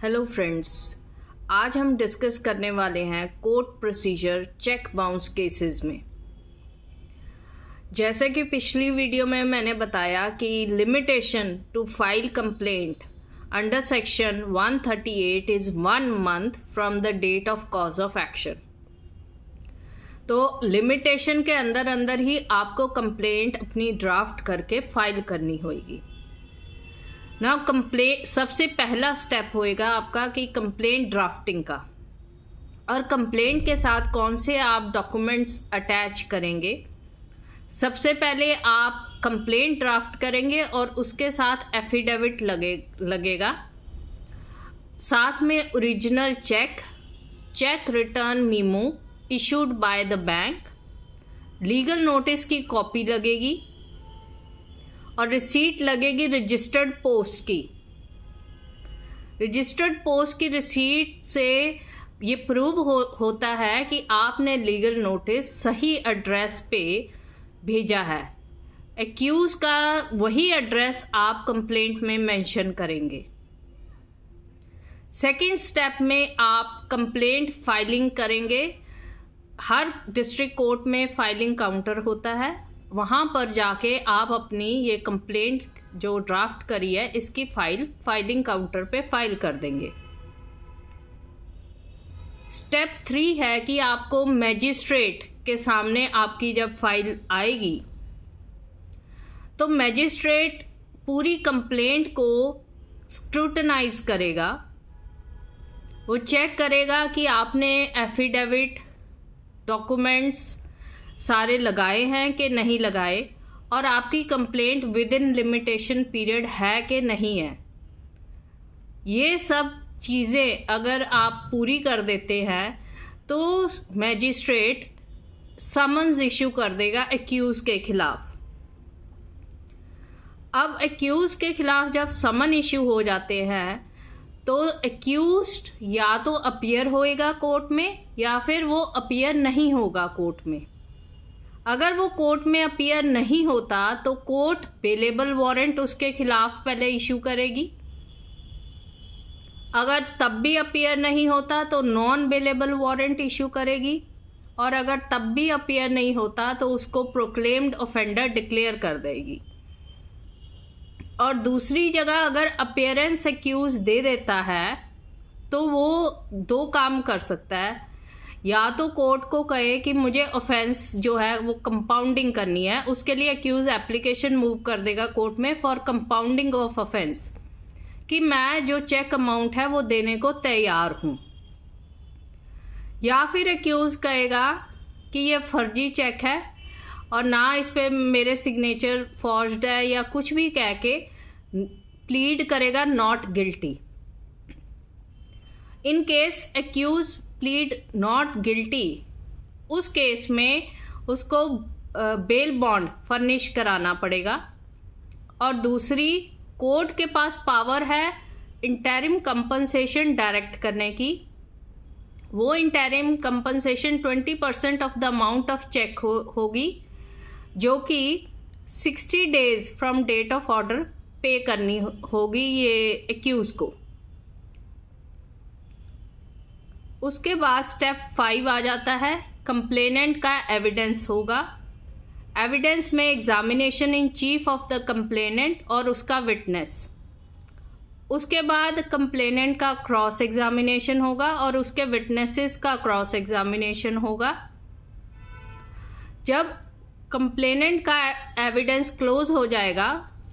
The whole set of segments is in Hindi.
हेलो फ्रेंड्स, आज हम डिस्कस करने वाले हैं court procedure cheque bounce cases में। जैसे कि पिछली वीडियो में मैंने बताया कि limitation to file complaint under section 138 is 1 month from the date of cause of action. तो लिमिटेशन के अंदर अंदर ही आपको कंप्लेंट अपनी ड्राफ्ट करके फाइल करनी होगी। ना कंप्लेंट सबसे पहला स्टेप होएगा आपका कि कंप्लेंट ड्राफ्टिंग का, और कंप्लेंट के साथ कौन से आप डॉक्यूमेंट्स अटैच करेंगे। सबसे पहले आप कंप्लेंट ड्राफ्ट करेंगे और उसके साथ एफिडेविट लगेगा, साथ में original check return memo issued by the bank, legal notice की कॉपी लगेगी और रिसीट लगेगी रजिस्टर्ड पोस्ट की। रजिस्टर्ड पोस्ट की रिसीट से ये प्रूव होता है कि आपने लीगल नोटिस सही एड्रेस पे भेजा है। एक्यूज का वही एड्रेस आप कंप्लेंट में मेंशन करेंगे। सेकंड स्टेप में आप कंप्लेंट फाइलिंग करेंगे। हर डिस्ट्रिक्ट कोर्ट में फाइलिंग काउंटर होता है, वहाँ पर जाके आप अपनी ये कंप्लेंट जो ड्राफ्ट करी है इसकी फाइलिंग काउंटर पे फाइल कर देंगे। स्टेप 3 है कि आपको मैजिस्ट्रेट के सामने आपकी जब फाइल आएगी तो मैजिस्ट्रेट पूरी कंप्लेंट को स्क्रूटनाइज करेगा। वो चेक करेगा कि आपने एफिडेविट डॉक्यूमेंट्स सारे लगाए हैं कि नहीं लगाए, और आपकी complaint with in limitation period है कि नहीं है। ये सब चीज़ें अगर आप पूरी कर देते हैं तो मैजिस्ट्रेट समन्स इशू कर देगा एक्यूज के खिलाफ। अब एक्यूज के खिलाफ जब समन इशू हो जाते हैं तो एक्यूज्ड या तो अपीयर होएगा कोर्ट में या फिर वो अपीयर नहीं होगा कोर्ट में। अगर वो कोर्ट में अपीयर नहीं होता तो कोर्ट बेलेबल वारंट उसके खिलाफ पहले इशू करेगी। अगर तब भी अपीयर नहीं होता तो नॉन बेलेबल वारंट इशू करेगी, और अगर तब भी अपीयर नहीं होता तो उसको प्रोक्लेम्ड ऑफेंडर डिक्लेयर कर देगी। और दूसरी जगह अगर अपीयरेंस एक्यूज दे देता है तो वो दो काम कर सकता है। या तो कोर्ट को कहे कि मुझे ऑफेंस जो है वो कंपाउंडिंग करनी है, उसके लिए एक्यूज एप्लीकेशन मूव कर देगा कोर्ट में फॉर कंपाउंडिंग ऑफ ऑफेंस, कि मैं जो चेक अमाउंट है वो देने को तैयार हूँ। या फिर एक्यूज कहेगा कि ये फर्जी चेक है और ना इस पे मेरे सिग्नेचर फॉर्ज्ड है, या कुछ भी कह के प्लीड करेगा not guilty. In case accused plead not guilty, उस केस में उसको बेल बॉन्ड फर्निश कराना पड़ेगा। और दूसरी, कोर्ट के पास पावर है इंटरिम कंपनसेशन डायरेक्ट करने की। वो interim compensation 20% of the amount of cheque होगी, जो कि 60 days from date of order pay करनी होगी ये एक्यूज को। उसके बाद स्टेप 5 आ जाता है। कंप्लेनेंट का एविडेंस होगा। एविडेंस में examination in chief of the complainant और उसका विटनेस। उसके बाद कंप्लेनेंट का क्रॉस एग्जामिनेशन होगा और उसके विटनेसेस का क्रॉस एग्जामिनेशन होगा। जब कंप्लेनेंट का एविडेंस क्लोज हो जाएगा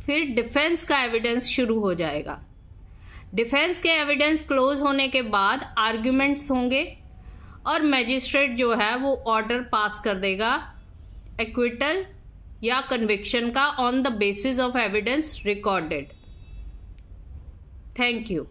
फिर डिफेंस का एविडेंस शुरू हो जाएगा। डिफेंस के एविडेंस क्लोज होने के बाद आर्ग्यूमेंट्स होंगे और मैजिस्ट्रेट जो है वो ऑर्डर पास कर देगा एक्विटल या कन्विक्शन का on the basis of evidence recorded. Thank you.